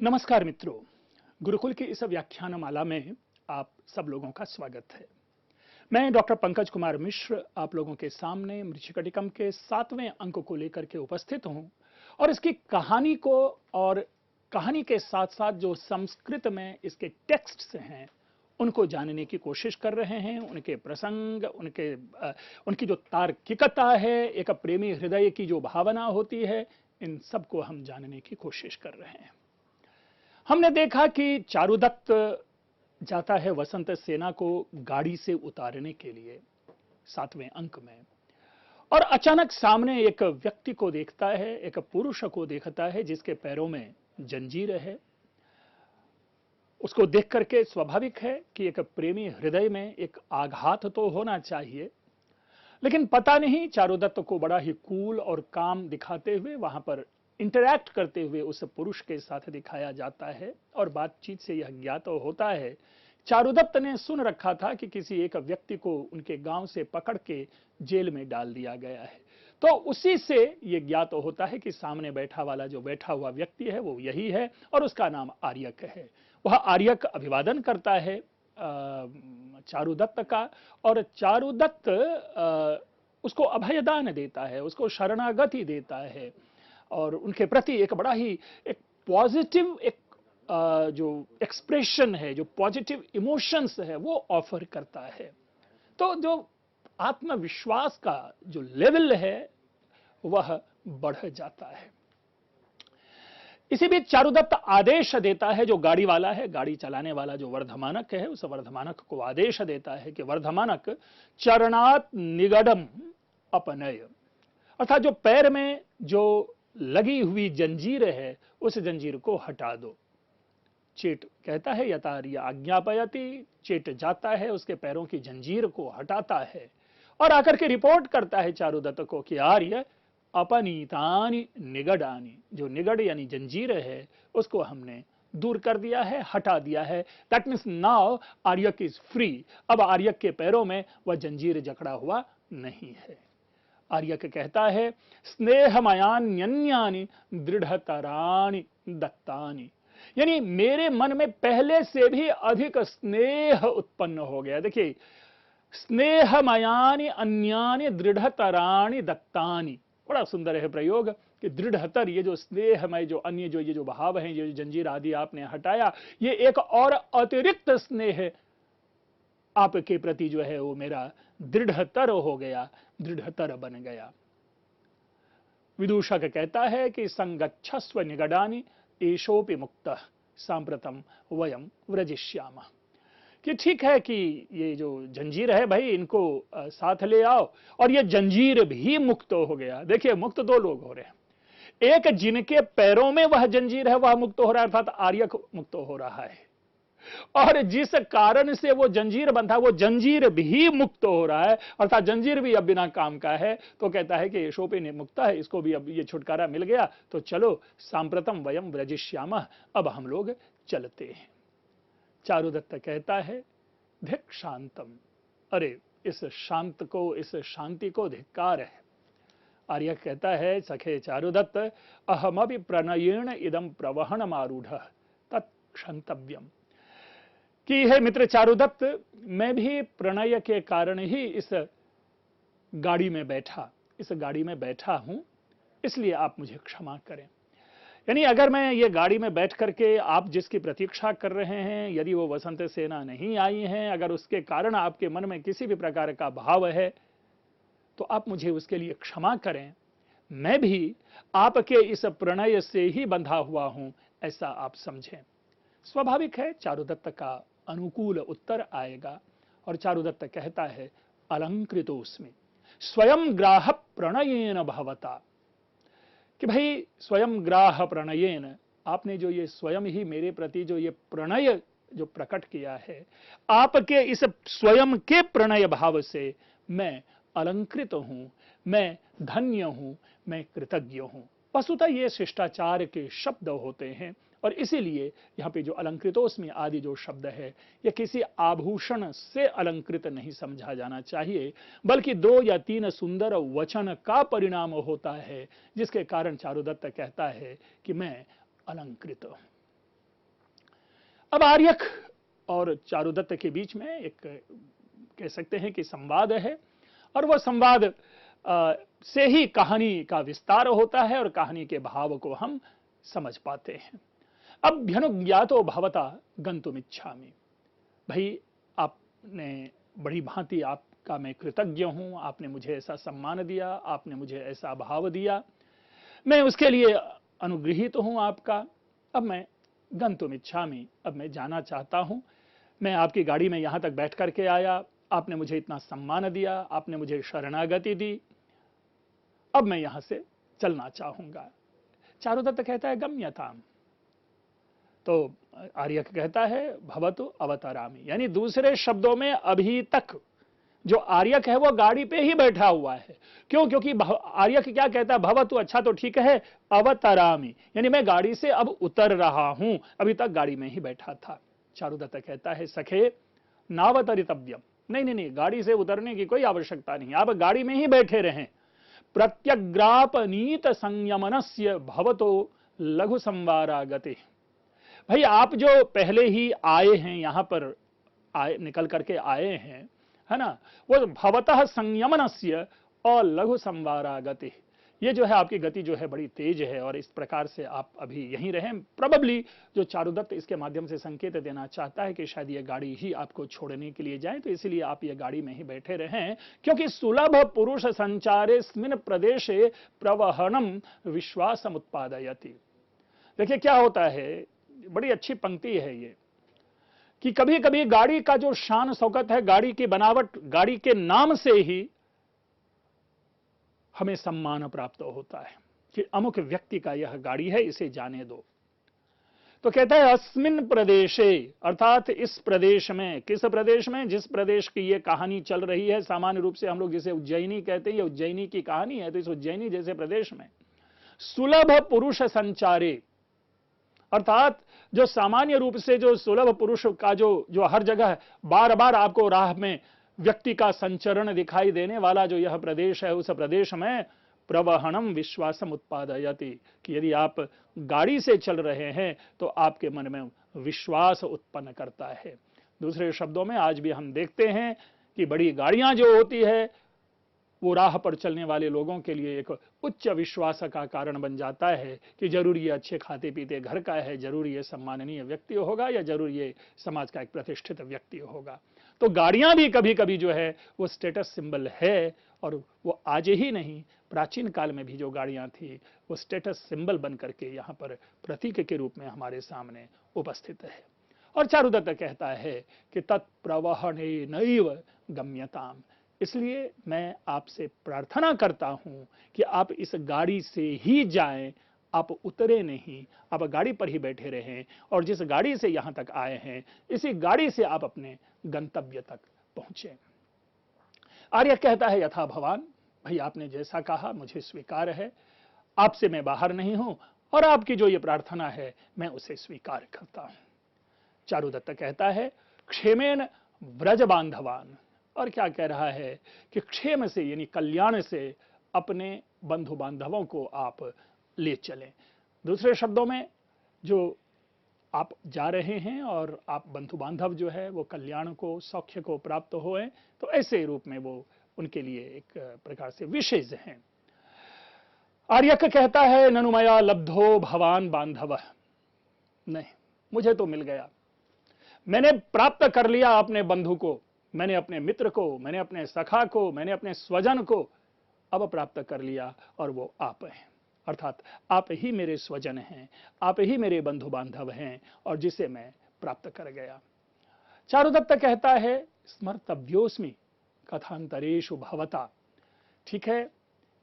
नमस्कार मित्रों, गुरुकुल की इस व्याख्यान माला में आप सब लोगों का स्वागत है। मैं डॉक्टर पंकज कुमार मिश्र आप लोगों के सामने मृच्छकटिकम के 7वें अंक को लेकर के उपस्थित हूं और इसकी कहानी को और कहानी के साथ साथ जो संस्कृत में इसके टेक्स्ट्स हैं उनको जानने की कोशिश कर रहे हैं। उनके प्रसंग, उनकी जो तार्किकता है, एक प्रेमी हृदय की जो भावना होती है, इन सबको हम जानने की कोशिश कर रहे हैं। हमने देखा कि चारुदत्त जाता है वसंत सेना को गाड़ी से उतारने के लिए 7वें अंक में, और अचानक सामने एक व्यक्ति को देखता है, एक पुरुष को देखता है जिसके पैरों में जंजीर है। उसको देख करके स्वाभाविक है कि एक प्रेमी हृदय में एक आघात तो होना चाहिए, लेकिन पता नहीं चारुदत्त को बड़ा ही कूल और काम दिखाते हुए वहां पर इंटरैक्ट करते हुए उस पुरुष के साथ दिखाया जाता है। और बातचीत से यह ज्ञात होता है, चारुदत्त ने सुन रखा था कि किसी एक व्यक्ति को उनके गांव से पकड़ के जेल में डाल दिया गया है, तो उसी से यह ज्ञात होता है कि सामने बैठा हुआ व्यक्ति है वो यही है और उसका नाम आर्यक है। वह आर्यक अभिवादन करता है चारुदत्त का, और चारुदत्त उसको अभयदान देता है, उसको शरणागति देता है और उनके प्रति एक बड़ा ही एक पॉजिटिव जो एक्सप्रेशन है, जो पॉजिटिव इमोशंस है वो ऑफर करता है। तो जो आत्मविश्वास का जो लेवल है वह बढ़ जाता है। इसी बीच चारुदत्त आदेश देता है, जो गाड़ी वाला है, गाड़ी चलाने वाला जो वर्धमानक है, उस वर्धमानक को आदेश देता है कि वर्धमानक चरणात् निगडम अपनय, अर्थात जो पैर में जो लगी हुई जंजीर है उस जंजीर को हटा दो। चेट कहता है यतार्य आज्ञापयति, चेट जाता है, उसके पैरों की जंजीर को हटाता है और आकर के रिपोर्ट करता है चारुदत्त को कि आर्य अपनीतानि निगडानि, जो निगड यानी जंजीर है उसको हमने दूर कर दिया है, हटा दिया है। That means now Aryak is free. अब आर्यक के पैरों में वह जंजीर जकड़ा हुआ नहीं है। आर्यक कहता है स्नेहमयान्यन्यानि दृढ़तराणि दत्तानि, यानी मेरे मन में पहले से भी अधिक स्नेह उत्पन्न हो गया। देखिए, स्नेहमयानि अन्यानि दृढ़तराणि दत्तानि, बड़ा सुंदर है प्रयोग कि दृढ़तर, ये जो स्नेहमय जो अन्य जो ये जो भाव है, ये जो जंजीर आदि आपने हटाया, ये एक और अतिरिक्त स्नेह आपके प्रति जो है वो मेरा दृढ़तर हो गया, दृढ़तर बन गया। विदूषक कहता है कि संगच्छस्व निगडानि एषोपि मुक्तः सांप्रतम वयम व्रजिष्यामः, कि ठीक है कि ये जो जंजीर है भाई इनको साथ ले आओ, और ये जंजीर भी मुक्त हो गया। देखिए, मुक्त दो लोग हो रहे हैं, एक जिनके पैरों में वह जंजीर है वह मुक्त हो रहा है, अर्थात आर्यक मुक्त हो रहा है, और जिस कारण से वो जंजीर बंधा वो जंजीर भी मुक्त हो रहा है, अर्थात जंजीर भी अब बिना काम का है। तो कहता है कि यशोपे ने मुक्त है, इसको भी अब ये छुटकारा मिल गया, तो चलो सांप्रतम वयम व्रजिष्यामः, अब हम लोग चलते हैं। चारुदत्त कहता है धिक् शांतम, अरे इस शांत को, इस शांति को धिक्कार है। आर्य कहता है सखे चारुदत्त अहमपि प्रणयेण इदम प्रवहणमारूढ़ तत्क्षंतव्यम, कि है मित्र चारुदत्त, मैं भी प्रणय के कारण ही इस गाड़ी में बैठा हूं, इसलिए आप मुझे क्षमा करें। यानी अगर मैं ये गाड़ी में बैठ करके आप जिसकी प्रतीक्षा कर रहे हैं, यदि वो वसंत सेना नहीं आई है, अगर उसके कारण आपके मन में किसी भी प्रकार का भाव है, तो आप मुझे उसके लिए क्षमा करें। मैं भी आपके इस प्रणय से ही बंधा हुआ हूं, ऐसा आप समझें। स्वाभाविक है चारुदत्त का अनुकूल उत्तर आएगा, और चारुदत्त कहता है अलंकृतोस्मि स्वयं ग्राह प्रणयेन भवता, कि भाई स्वयं ग्राह प्रणयेन, आपने जो ये स्वयं ही मेरे प्रति जो ये प्रणय जो प्रकट किया है, आपके इस स्वयं के प्रणय भाव से मैं अलंकृत हूं, मैं धन्य हूं, मैं कृतज्ञ हूं। वस्तुतः ये शिष्टाचार के शब्द होते हैं, और इसीलिए यहाँ पे जो अलंकृतोस्मि आदि जो शब्द है, यह किसी आभूषण से अलंकृत नहीं समझा जाना चाहिए, बल्कि 2 या 3 सुंदर वचन का परिणाम होता है, जिसके कारण चारुदत्त कहता है कि मैं अलंकृत हूं। अब आर्यक और चारुदत्त के बीच में एक कह सकते हैं कि संवाद है, और वह संवाद से ही कहानी का विस्तार होता है और कहानी के भाव को हम समझ पाते हैं। अभ्यनुज्ञातो भवता गंतुमिच्छामि। भाई, आपने बड़ी भांति, आपका मैं कृतज्ञ हूं, आपने मुझे ऐसा सम्मान दिया, आपने मुझे ऐसा भाव दिया, मैं उसके लिए अनुग्रहित हूं आपका। अब मैं गंतुमिच्छामि, अब मैं जाना चाहता हूं। मैं आपकी गाड़ी में यहां तक बैठ करके आया, आपने मुझे इतना सम्मान दिया, आपने मुझे शरणागति दी, अब मैं यहां से चलना चाहूंगा। चारुदत्त कहता है गम्यताम, तो आर्यक कहता है भवतु अवतरामि, यानी दूसरे शब्दों में अभी तक जो आर्यक है वो गाड़ी पे ही बैठा हुआ है। क्यों? क्योंकि आर्यक क्या कहता है, भवतु, अच्छा तो ठीक है, अवतरामि यानी मैं गाड़ी से अब उतर रहा हूं, अभी तक गाड़ी में ही बैठा था। चारुदत्त कहता है सखे नावतरितव्यम, नहीं नहीं नहीं, गाड़ी से उतरने की कोई आवश्यकता नहीं, आप गाड़ी में ही बैठे रहें। प्रत्यग्रापनीत संयमनस्य भवतो लघु संवारागते। भाई, आप जो पहले ही आए हैं, यहां पर आए, निकल करके आए हैं, है ना, वो भवतः संयमनस्य और लघु संवारागति, ये जो है आपकी गति जो है बड़ी तेज है, और इस प्रकार से आप अभी यहीं रहें। प्रोबेबली जो चारुदत्त इसके माध्यम से संकेत देना चाहता है कि शायद ये गाड़ी ही आपको छोड़ने के लिए जाए, तो इसलिए आप ये गाड़ी में ही बैठे रहें, क्योंकि सुलभ पुरुष संचारेस्मिन् प्रदेशे प्रवहनम विश्वासम उत्पादयति। देखिए क्या होता है, बड़ी अच्छी पंक्ति है ये, कि कभी कभी गाड़ी का जो शान शौकत है, गाड़ी की बनावट, गाड़ी के नाम से ही हमें सम्मान प्राप्त होता है कि अमुक व्यक्ति का यह गाड़ी है, इसे जाने दो। तो कहता है अस्मिन् प्रदेशे, अर्थात इस प्रदेश में। किस प्रदेश में? जिस प्रदेश की यह कहानी चल रही है, सामान्य रूप से हम लोग जिसे उज्जैनी कहते हैं, ये उज्जैनी की कहानी है, तो इस उज्जैनी जैसे प्रदेश में सुलभ पुरुष संचारे, अर्थात जो सामान्य रूप से जो सुलभ पुरुष का जो हर जगह बार बार आपको राह में व्यक्ति का संचरण दिखाई देने वाला जो यह प्रदेश है, उस प्रदेश में प्रवहनम विश्वासम उत्पादयति, कि यदि आप गाड़ी से चल रहे हैं तो आपके मन में विश्वास उत्पन्न करता है। दूसरे शब्दों में आज भी हम देखते हैं कि बड़ी गाड़ियां जो होती है वो राह पर चलने वाले लोगों के लिए एक उच्च विश्वास का कारण बन जाता है कि जरूर ये अच्छे खाते पीते घर का है, जरूर ये सम्माननीय व्यक्ति होगा, या जरूर ये समाज का एक प्रतिष्ठित व्यक्ति होगा। तो गाड़ियां भी कभी कभी जो है वो स्टेटस सिंबल है, और वो आज ही नहीं, प्राचीन काल में भी जो गाड़ियां थी वो स्टेटस सिंबल बन करके यहाँ पर प्रतीक के रूप में हमारे सामने उपस्थित है। और चारुदत्त कहता है कि तत्प्रवहनेनैव गम्यताम, इसलिए मैं आपसे प्रार्थना करता हूं कि आप इस गाड़ी से ही जाएं, आप उतरे नहीं, आप गाड़ी पर ही बैठे रहें, और जिस गाड़ी से यहां तक आए हैं इसी गाड़ी से आप अपने गंतव्य तक पहुंचे। आर्य कहता है यथा भवान, भाई आपने जैसा कहा मुझे स्वीकार है, आपसे मैं बाहर नहीं हूं, और आपकी जो ये प्रार्थना है मैं उसे स्वीकार करता हूं। चारुदत्त कहता है क्षेमेन व्रज बांधवान, और क्या कह रहा है कि क्षेम से यानी कल्याण से अपने बंधु बांधवों को आप ले चलें। दूसरे शब्दों में, जो आप जा रहे हैं और आप बंधु बांधव जो है वो कल्याण को, सौख्य को प्राप्त होए, तो ऐसे रूप में वो उनके लिए एक प्रकार से विशेष हैं। आर्यक कहता है ननु मया लब्धो भवान बांधव, नहीं मुझे तो मिल गया, मैंने प्राप्त कर लिया अपने बंधु को, मैंने अपने मित्र को, मैंने अपने सखा को, मैंने अपने स्वजन को अब प्राप्त कर लिया, और वो आप हैं, अर्थात आप ही मेरे स्वजन हैं, आप ही मेरे बंधु बांधव हैं, और जिसे मैं प्राप्त कर गया। चारुदत्त कहता है स्मर्तव्योस्मि कथांतरेषु भवता, ठीक है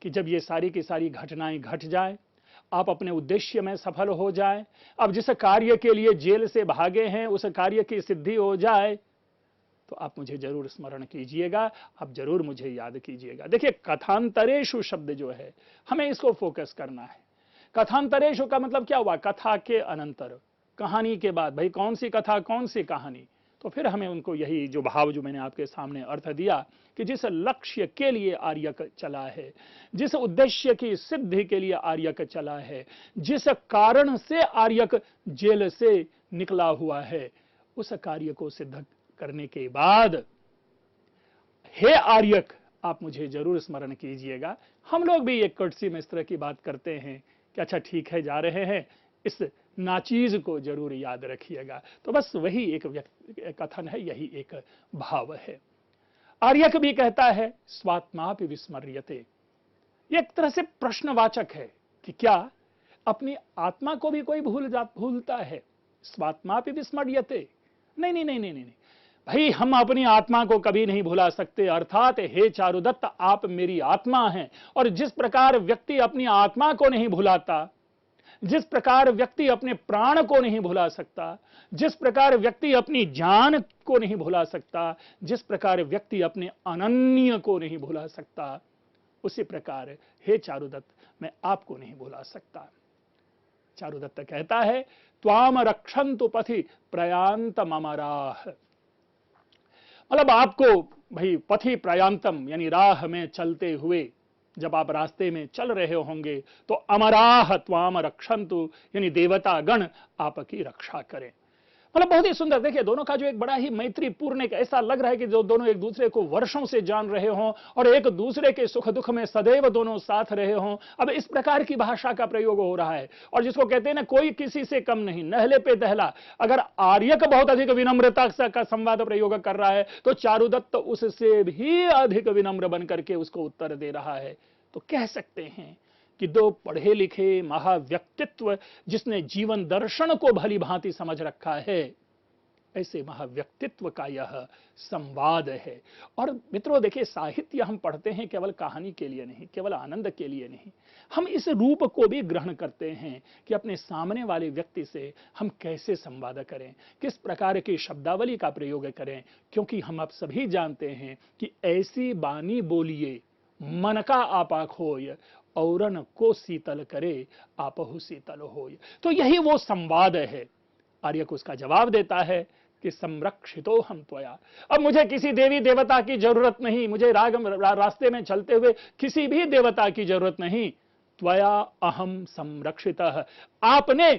कि जब ये सारी की सारी घटनाएं घट जाएं, आप अपने उद्देश्य में सफल हो जाएं, अब जिस कार्य के लिए जेल से भागे हैं उस कार्य की सिद्धि हो जाए, तो आप मुझे जरूर स्मरण कीजिएगा, आप जरूर मुझे याद कीजिएगा। देखिए कथांतरेषु शब्द जो है हमें इसको फोकस करना है। कथांतरेषु का मतलब क्या हुआ? कथा के अनंतर, कहानी के बाद। भाई कौन सी कथा, कौन सी कहानी? तो फिर हमें उनको यही जो भाव जो मैंने आपके सामने अर्थ दिया कि जिस लक्ष्य के लिए आर्यक चला है, जिस उद्देश्य की सिद्धि के लिए आर्यक चला है, जिस कारण से आर्यक जेल से निकला हुआ है, उस कार्य को सिद्ध करने के बाद हे आर्यक, आप मुझे जरूर स्मरण कीजिएगा। हम लोग भी एक कर्टसी में इस तरह की बात करते हैं कि अच्छा ठीक है, जा रहे हैं, इस नाचीज को जरूर याद रखिएगा। तो बस वही एक कथन है, यही एक भाव है। आर्यक भी कहता है स्वात्मापि विस्मर्यते, ये एक तरह से प्रश्नवाचक है कि क्या अपनी आत्मा को भी कोई भूलता है? स्वात्मापि विस्मर्यते, नहीं नहीं नहीं नहीं नहीं भाई, हम अपनी आत्मा को कभी नहीं भुला सकते। अर्थात हे चारुदत्त, आप मेरी आत्मा हैं, और जिस प्रकार व्यक्ति अपनी आत्मा को नहीं भुलाता, जिस प्रकार व्यक्ति अपने प्राण को नहीं भुला सकता, जिस प्रकार व्यक्ति अपनी जान को नहीं भुला सकता, जिस प्रकार व्यक्ति अपने अनन्य को नहीं भुला सकता, उसी प्रकार हे चारुदत्त, मैं आपको नहीं भुला सकता। चारुदत्त कहता है त्वाम रक्षन्तु पथि प्रयांतम अमराः, मतलब आपको भाई पथि प्रयांतम यानी राह में चलते हुए, जब आप रास्ते में चल रहे होंगे तो अमराह त्वाम रक्षन्तु यानी देवता गण आपकी रक्षा करें। मतलब बहुत ही सुंदर। देखिए दोनों का जो एक बड़ा ही मैत्रीपूर्ण, एक ऐसा लग रहा है कि जो दोनों एक दूसरे को वर्षों से जान रहे हों और एक दूसरे के सुख दुख में सदैव दोनों साथ रहे हों। अब इस प्रकार की भाषा का प्रयोग हो रहा है, और जिसको कहते हैं ना कोई किसी से कम नहीं, नहले पे दहला। अगर आर्यक बहुत अधिक विनम्रता का संवाद प्रयोग कर रहा है तो चारुदत्त उससे भी अधिक विनम्र बन करके उसको उत्तर दे रहा है। तो कह सकते हैं कि दो पढ़े लिखे महाव्यक्तित्व, जिसने जीवन दर्शन को भली भांति समझ रखा है, ऐसे महाव्यक्तित्व का यह संवाद है। और मित्रों देखिए, साहित्य हम पढ़ते हैं केवल कहानी के लिए नहीं, केवल आनंद के लिए नहीं, हम इस रूप को भी ग्रहण करते हैं कि अपने सामने वाले व्यक्ति से हम कैसे संवाद करें, किस प्रकार की शब्दावली का प्रयोग करें। क्योंकि हम आप सभी जानते हैं कि ऐसी बानी बोलिए मन का आपा खोय, औरन को शीतल करे आपहु शीतल होय। तो यही वो संवाद है। आर्यक उसका जवाब देता है कि संरक्षितो हम त्वया, अब मुझे किसी देवी देवता की जरूरत नहीं, मुझे रास्ते में चलते हुए किसी भी देवता की जरूरत नहीं। त्वया अहम संरक्षितः, आपने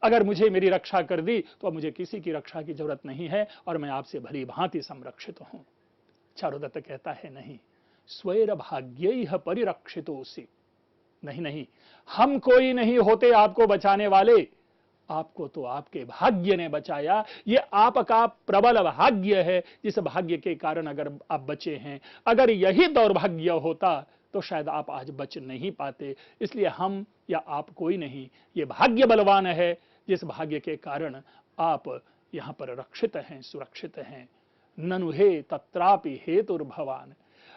अगर मुझे मेरी रक्षा कर दी तो अब मुझे किसी की रक्षा की जरूरत नहीं है, और मैं आपसे भली भांति संरक्षित हूं। चारुदत्त कहता है नहीं, स्वैर भाग्यैः परिरक्षितोऽसि, नहीं नहीं, हम कोई नहीं होते आपको बचाने वाले, आपको तो आपके भाग्य ने बचाया। ये आपका प्रबल भाग्य है, जिस भाग्य के कारण अगर आप बचे हैं। अगर यही दौर्भाग्य होता तो शायद आप आज बच नहीं पाते। इसलिए हम या आप कोई नहीं, ये भाग्य बलवान है, जिस भाग्य के कारण आप यहां पर रक्षित हैं, सुरक्षित हैं। ननु हे तत्रापि हेतुर्भवान।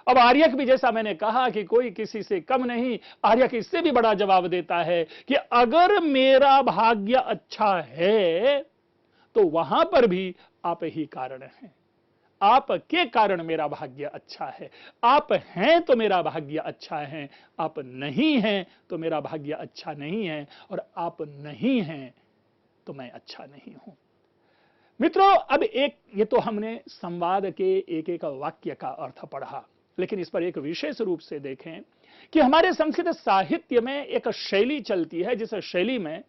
अब आर्यक भी, जैसा मैंने कहा कि कोई किसी से कम नहीं, आर्यक इससे भी बड़ा जवाब देता है कि अगर मेरा भाग्य अच्छा है तो वहां पर भी आप ही कारण हैं। आपके कारण मेरा भाग्य अच्छा है। आप हैं तो मेरा भाग्य अच्छा है, आप नहीं हैं तो मेरा भाग्य अच्छा नहीं है, और आप नहीं हैं तो मैं अच्छा नहीं हूं। मित्रों, अब ये तो हमने संवाद के एक एक वाक्य का अर्थ पढ़ा, लेकिन इस पर एक विशेष रूप से देखें कि हमारे संस्कृत साहित्य में एक शैली चलती है, जिस शैली में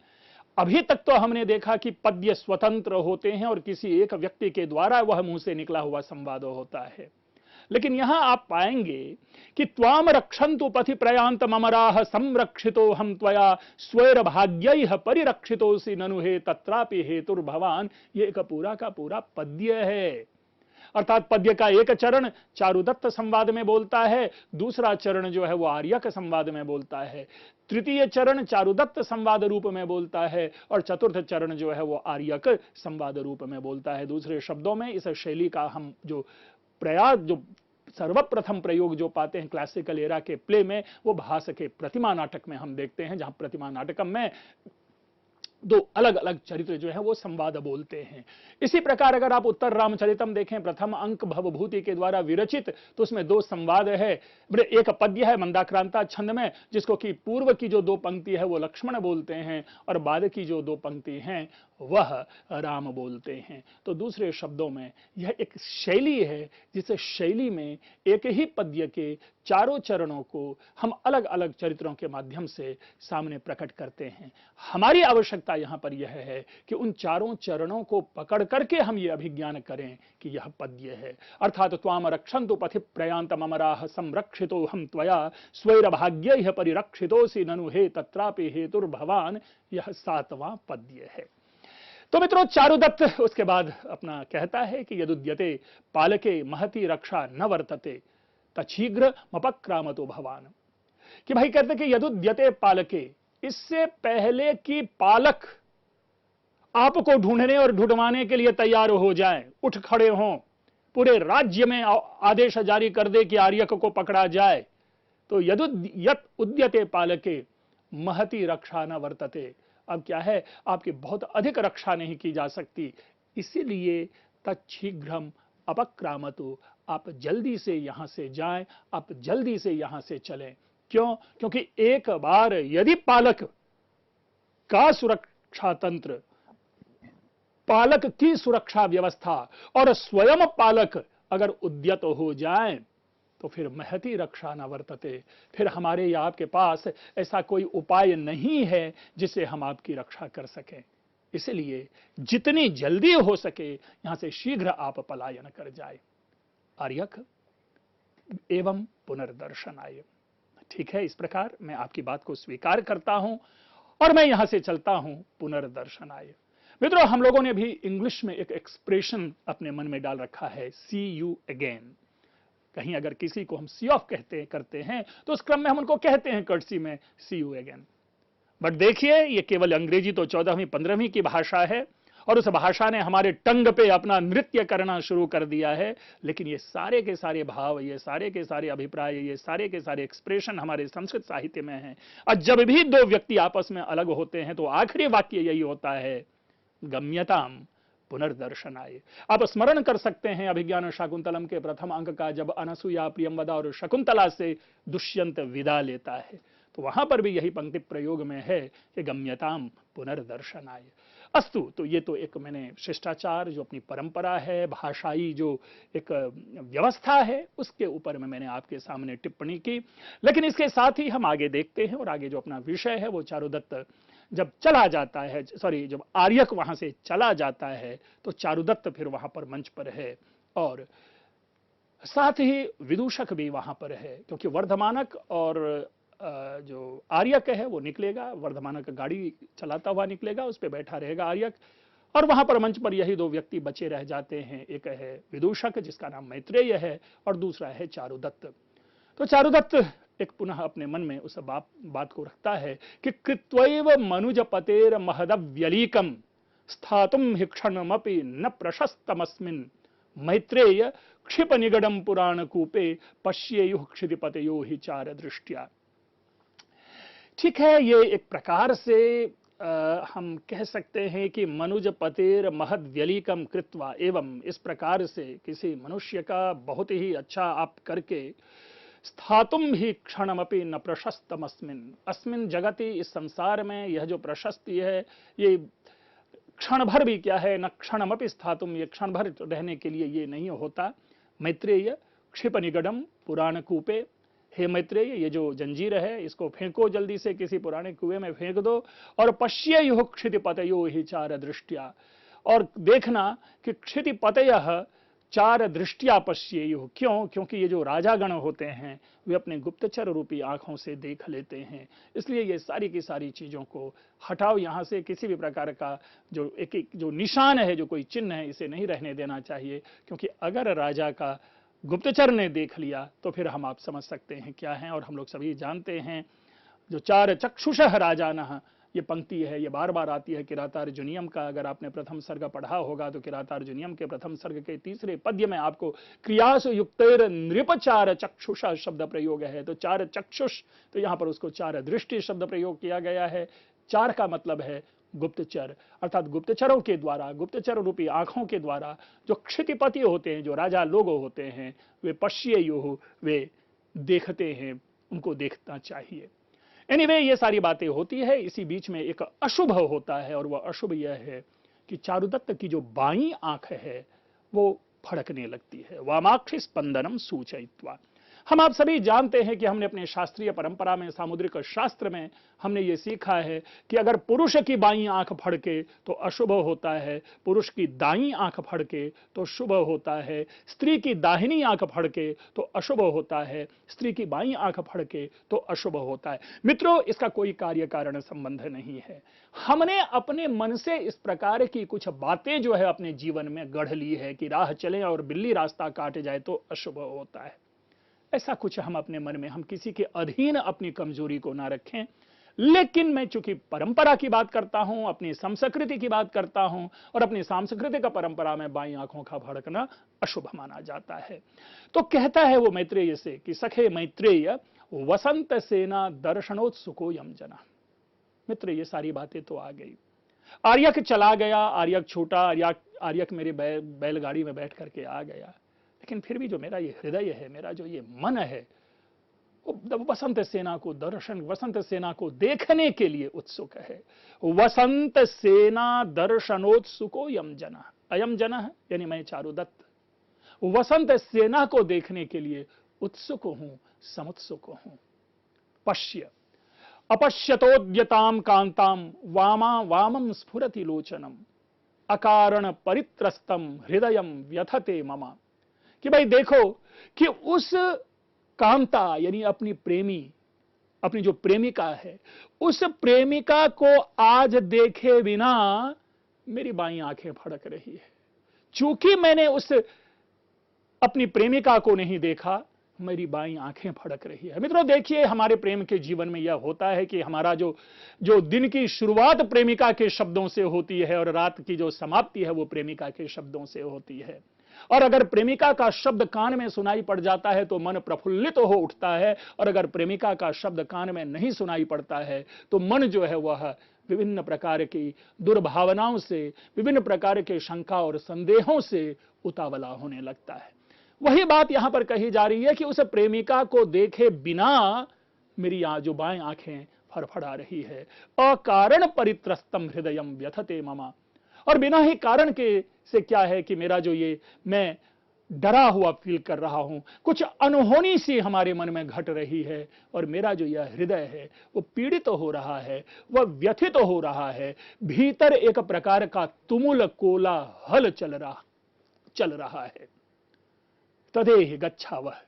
अभी तक तो हमने देखा कि पद्य स्वतंत्र होते हैं और किसी एक व्यक्ति के द्वारा वह मुंह से निकला हुआ संवाद होता है। लेकिन यहां आप पाएंगे कि त्वाम रक्षन्तु पथि प्रयांतम अमराः संरक्षितो हम त्वया स्वैर भाग्यैः परिरक्षितोऽसि ननु हे तत्रापि हेतुर्भवान। ये एक पूरा का पूरा पद्य है। अर्थात पद्य का एक चरण चारुदत्त संवाद में बोलता है, दूसरा चरण जो है वो आर्यक संवाद में बोलता है, तृतीय चरण चारुदत्त संवाद रूप में बोलता है, और चतुर्थ चरण जो है वो आर्यक संवाद रूप में बोलता है। दूसरे शब्दों में इस शैली का हम जो सर्वप्रथम प्रयोग जो पाते हैं क्लासिकल एरा के प्ले में, वो भास के प्रतिमा नाटक में हम देखते हैं, जहां प्रतिमा नाटकम में दो अलग अलग चरित्र जो है वो संवाद बोलते हैं। इसी प्रकार अगर आप उत्तर रामचरितम देखें, प्रथम अंक भवभूति के द्वारा विरचित, तो उसमें दो संवाद है। एक पद्य है मंदाक्रांता छंद में, जिसको कि पूर्व की जो दो पंक्ति है वो लक्ष्मण बोलते हैं, और बाद की जो दो पंक्ति हैं वह राम बोलते हैं। तो दूसरे शब्दों में यह एक शैली है जिस शैली में एक ही पद्य के चारों चरणों को हम अलग अलग चरित्रों के माध्यम से सामने प्रकट करते हैं। हमारी आवश्यकता यहां पर यह है कि उन चारों चरणों को पकड़ करके हम ये अभिज्ञान करें कि यह पद्य है। अर्थात त्वाम रक्षन्तु पथि प्रयान्तम अमराः संरक्षितो हम त्वया स्वैरभाग्यैः परिरक्षितोऽसि ननु हे तत्रापि हेतुर्भवान्, यह 7वां पद्य है। तो मित्रों, चारुदत्त उसके बाद अपना कहता है कि यदुद्यते पालके महती रक्षा न वर्तते तशीघ्र मपक्रामतो भवान। कि भाई कहते कि यदुद्यते पालके, इससे पहले कि पालक आपको ढूंढने और ढूंढवाने के लिए तैयार हो जाएं, उठ खड़े हों, पूरे राज्य में आदेश जारी कर दे कि आर्यक को पकड़ा जाए, तो यद उद्यते पालके महती रक्षा न वर्तते। अब क्या है, आपकी बहुत अधिक रक्षा नहीं की जा सकती, इसीलिए तच्छीघ्रम अपक्रामतु, आप जल्दी से यहां से जाएं, आप जल्दी से यहां से चलें। क्यों? क्योंकि एक बार यदि पालक का सुरक्षा तंत्र, पालक की सुरक्षा व्यवस्था और स्वयं पालक अगर उद्यत हो जाएं, तो फिर महती रक्षा न वर्तते, फिर हमारे या आपके पास ऐसा कोई उपाय नहीं है जिससे हम आपकी रक्षा कर सकें। इसलिए जितनी जल्दी हो सके यहां से शीघ्र आप पलायन कर जाए। आर्यक एवं पुनर्दर्शनाय। ठीक है, इस प्रकार मैं आपकी बात को स्वीकार करता हूं और मैं यहां से चलता हूं पुनर्दर्शनाय। मित्रों, हम लोगों ने भी इंग्लिश में एक एक्सप्रेशन अपने मन में डाल रखा है, सी यू अगेन। कहीं अगर किसी को हम सी ऑफ करते हैं तो उस क्रम में हम उनको कहते हैं कर्टसी में सी यू अगेन। बट देखिए, ये केवल अंग्रेजी तो 14वीं 15वीं की भाषा है और उस भाषा ने हमारे टंग पे अपना नृत्य करना शुरू कर दिया है, लेकिन ये सारे के सारे भाव, ये सारे के सारे अभिप्राय, ये सारे के सारे एक्सप्रेशन हमारे संस्कृत साहित्य में हैं। और जब भी दो व्यक्ति आपस में अलग होते हैं तो आखिरी वाक्य यही होता है, गम्यताम पुनर्दर्शनाय। आप स्मरण कर सकते हैं अभिज्ञान शाकुंतलम के प्रथम अंक का, जब अनसुया प्रियंवदा और शकुंतला से दुष्यंत विदा लेता है, तो वहां पर भी यही पंक्ति प्रयोग में है कि गम्यताम पुनर्दर्शनाय। अस्तु, तो ये तो एक मैंने शिष्टाचार, जो अपनी परंपरा है, भाषाई जो एक व्यवस्था है, उसके ऊपर में मैंने आपके सामने टिप्पणी की। लेकिन इसके साथ ही हम आगे देखते हैं और आगे जो अपना विषय है वो चारुदत्त जब चला जाता है, जब आर्यक वहां से चला जाता है तो चारुदत्त फिर वहां पर मंच पर है और साथ ही विदूषक भी वहां पर है, क्योंकि वर्धमानक और जो आर्यक है वो निकलेगा, वर्धमानक गाड़ी चलाता हुआ निकलेगा, उस पर बैठा रहेगा आर्यक, और वहां पर मंच पर यही दो व्यक्ति बचे रह जाते हैं। एक है विदूषक जिसका नाम मैत्रेय है और दूसरा है चारुदत्त। तो चारुदत्त एक पुनः अपने मन में उस बात को रखता है कि कृत्वैव मनुजपतेर महदव्यलीकम स्थातुम हि क्षणमपि न प्रशस्तमस्मिन् मैत्रेय क्षिप निगडम पुराण कूपे पश्येयुः क्षितिपतयो हि चार दृष्टिया। ठीक है, ये एक प्रकार से हम कह सकते हैं कि मनुज पतेर महद व्यलीकम कृत्वा, एवं इस प्रकार से किसी मनुष्य का बहुत ही अच्छा आप करके, स्थातुम ही क्षणमपि न प्रशस्तम अस्मिन जगति, इस संसार में यह जो प्रशस्ति है, ये क्षण भर भी क्या है, न क्षणमपि स्थातुम, ये क्षण भर रहने के लिए ये नहीं होता। मैत्रेय क्षिप निगडम पुराण कूपे, हे मैत्रेय, ये जो जंजीर है इसको फेंको, जल्दी से किसी पुराने कुएं में फेंक दो, और पश्येयुः क्षितिपतयो हि चार दृष्टिया, और देखना कि क्षितिपतयः चार दृष्टिया पश्येयुः। क्यों? क्योंकि ये जो राजागण होते हैं वे अपने गुप्तचर रूपी आंखों से देख लेते हैं, इसलिए ये सारी की सारी चीजों को हटाओ यहां से। किसी भी प्रकार का जो एक जो निशान है, जो कोई चिन्ह है, इसे नहीं रहने देना चाहिए, क्योंकि अगर राजा का गुप्तचर ने देख लिया तो फिर हम आप समझ सकते हैं क्या है। और हम लोग सभी जानते हैं जो चार चक्षुषः राजानः, ये पंक्ति है, ये बार बार आती है किरातार्जुनीयम का। अगर आपने प्रथम सर्ग पढ़ा होगा तो किरातार्जुनीयम के प्रथम सर्ग के तीसरे पद्य में आपको क्रियासु युक्तेर नृप चार चक्षुषा शब्द प्रयोग है। तो चार चक्षुष, तो यहां पर उसको चार दृष्टि शब्द प्रयोग किया गया है। चार का मतलब है गुप्तचर, अर्थात गुप्तचरों के द्वारा, गुप्तचर रूपी आंखों के द्वारा जो क्षितिपति होते हैं, जो राजा लोग होते हैं, वे पश्येयुः, वे देखते हैं, उनको देखना चाहिए। एनीवे, ये सारी बातें होती है। इसी बीच में एक अशुभ होता है और वह अशुभ यह है कि चारुदत्त की जो बाईं आंख है वो फड़कने लगती है। वामाक्षि स्पंदनम सूचयित्वा। हम आप सभी जानते हैं कि हमने अपने शास्त्रीय परंपरा में, सामुद्रिक शास्त्र में हमने ये सीखा है कि अगर पुरुष की बाईं आंख फड़के तो अशुभ होता है, पुरुष की दाईं आंख फड़के तो शुभ होता है, स्त्री की दाहिनी आंख फड़के तो अशुभ होता है, स्त्री की बाईं आंख फड़के तो अशुभ होता है। मित्रों, इसका कोई कार्य कारण संबंध नहीं है। हमने अपने मन से इस प्रकार की कुछ बातें जो है अपने जीवन में गढ़ ली है कि राह चले और बिल्ली रास्ता काट जाए तो अशुभ होता है। ऐसा कुछ हम अपने मन में, हम किसी के अधीन अपनी कमजोरी को ना रखें। लेकिन मैं चूंकि परंपरा की बात करता हूं, अपनी संस्कृति की बात करता हूं, और अपनी सांस्कृतिक परंपरा में बाईं आंखों का फड़कना अशुभ माना जाता है। तो कहता है वो मैत्रेय से कि सखे मैत्रेय वसंत सेना दर्शनोत्सुको यम जना। मित्र, ये सारी बातें तो आ गई, आर्यक चला गया, आर्यक छूटा, आर्यक मेरी बैलगाड़ी में बैठ करके आ गया, लेकिन फिर भी जो मेरा ये हृदय है, मेरा जो ये मन है, वो वसंत सेना को दर्शन, वसंत सेना को देखने के लिए उत्सुक है। वसंत सेना दर्शनोत्सुको यम जना। अयम जना यानी मैं चारुदत्त वसंत सेना को देखने के लिए उत्सुक हूं, समुत्सुक हूं। पश्य अपश्यतोद्यताम कांताम वामा वामम स्फुरति लोचनम अकारण परित्रस्तम हृदयम व्यथते ममा। कि भाई देखो कि उस कांता यानी अपनी प्रेमी, अपनी जो प्रेमिका है, उस प्रेमिका को आज देखे बिना मेरी बाईं आंखें फड़क रही है। चूंकि मैंने उस अपनी प्रेमिका को नहीं देखा, मेरी बाईं आंखें फड़क रही है। मित्रों देखिए, हमारे प्रेम के जीवन में यह होता है कि हमारा जो दिन की शुरुआत प्रेमिका के शब्दों से होती है और रात की जो समाप्ति है वो प्रेमिका के शब्दों से होती है। और अगर प्रेमिका का शब्द कान में सुनाई पड़ जाता है तो मन प्रफुल्लित हो उठता है, और अगर प्रेमिका का शब्द कान में नहीं सुनाई पड़ता है तो मन जो है वह विभिन्न प्रकार की दुर्भावनाओं से, विभिन्न प्रकार के शंका और संदेहों से उतावला होने लगता है। वही बात यहां पर कही जा रही है कि उस प्रेमिका को देखे बिना मेरी जो बाएं आंखें फड़फड़ा रही है। अकारण परित्रस्तम हृदयम व्यथते ममा। और बिना ही कारण के से क्या है कि मेरा जो ये मैं डरा हुआ फील कर रहा हूं, कुछ अनहोनी सी हमारे मन में घट रही है, और मेरा जो यह हृदय है वो पीड़ित हो रहा है, वह व्यथित हो रहा है। भीतर एक प्रकार का तुमुल कोलाहल चल रहा है। तदेह गच्छावह।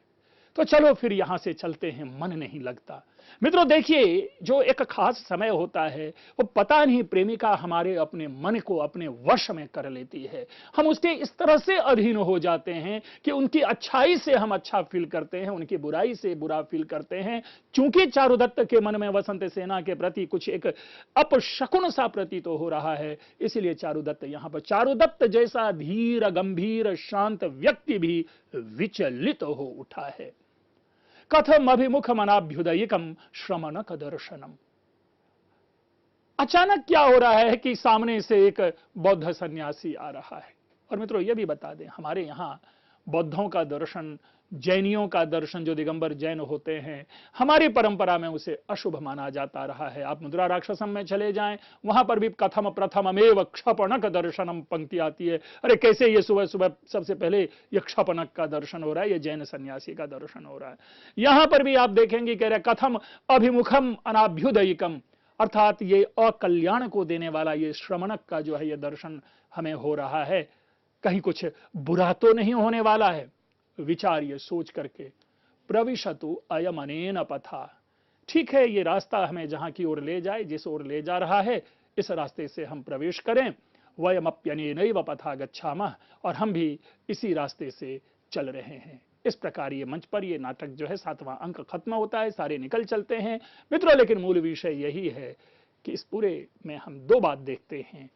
तो चलो फिर यहां से चलते हैं, मन नहीं लगता। मित्रों देखिए, जो एक खास समय होता है वो पता नहीं प्रेमिका हमारे अपने मन को अपने वश में कर लेती है। हम उसके इस तरह से अधीन हो जाते हैं कि उनकी अच्छाई से हम अच्छा फील करते हैं, उनकी बुराई से बुरा फील करते हैं। चूंकि चारुदत्त के मन में वसंत सेना के प्रति कुछ एक अपशकुन सा प्रतीत हो रहा है, इसलिए चारुदत्त यहां पर, चारुदत्त जैसा धीर गंभीर शांत व्यक्ति भी विचलित हो उठा है। कथम अभिमुख मनाभ्युदयिकम श्रमणक दर्शनम। अचानक क्या हो रहा है कि सामने से एक बौद्ध सन्यासी आ रहा है। और मित्रों यह भी बता दें, हमारे यहां बौद्धों का दर्शन, जैनियों का दर्शन, जो दिगंबर जैन होते हैं, हमारी परंपरा में उसे अशुभ माना जाता रहा है। आप मुद्रा राक्षसम में चले जाएं, वहां पर भी कथम प्रथममेव क्षपणक दर्शनम पंक्ति आती है। अरे कैसे ये सुबह सुबह सबसे पहले ये क्षपणक का दर्शन हो रहा है, ये जैन सन्यासी का दर्शन हो रहा है। यहां पर भी आप देखेंगे कह रहे कथम अभिमुखम अनाभ्युदयिकम, अर्थात ये अकल्याण को देने वाला ये श्रमणक का जो है ये दर्शन हमें हो रहा है। कहीं कुछ बुरा तो नहीं होने वाला है। विचार ये सोच करके प्रविशतु अयम अनेन पथा। ठीक है, ये रास्ता हमें जहां की ओर ले जाए, जिस ओर ले जा रहा है, इस रास्ते से हम प्रवेश करें। वयमप्यनेनैव पथा गच्छामः, और हम भी इसी रास्ते से चल रहे हैं। इस प्रकार ये मंच पर ये नाटक जो है 7वां अंक खत्म होता है, सारे निकल चलते हैं मित्रों। लेकिन मूल विषय यही है कि इस पूरे में हम दो बात देखते हैं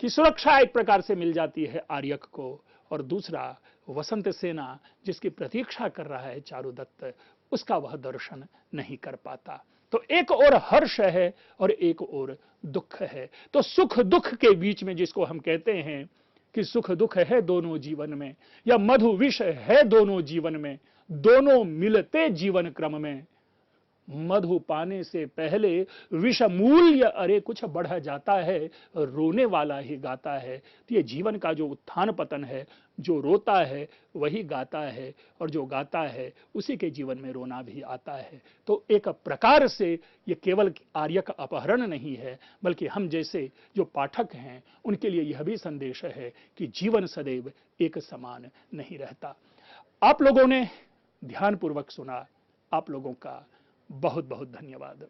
कि सुरक्षा एक प्रकार से मिल जाती है आर्यक को, और दूसरा वसंत सेना जिसकी प्रतीक्षा कर रहा है चारुदत्त, उसका वह दर्शन नहीं कर पाता। तो एक और हर्ष है और एक और दुख है। तो सुख दुख के बीच में, जिसको हम कहते हैं कि सुख दुख है दोनों जीवन में, या मधु विष है दोनों जीवन में, दोनों मिलते जीवन क्रम में मधु पाने से पहले विष मूल्य अरे कुछ बढ़ जाता है, रोने वाला ही गाता है। तो ये जीवन का जो उत्थान पतन है, जो रोता है वही गाता है, और जो गाता है उसी के जीवन में रोना भी आता है। तो एक प्रकार से ये केवल आर्य का अपहरण नहीं है, बल्कि हम जैसे जो पाठक हैं उनके लिए यह भी संदेश है कि जीवन सदैव एक समान नहीं रहता। आप लोगों ने ध्यानपूर्वक सुना, आप लोगों का बहुत बहुत धन्यवाद।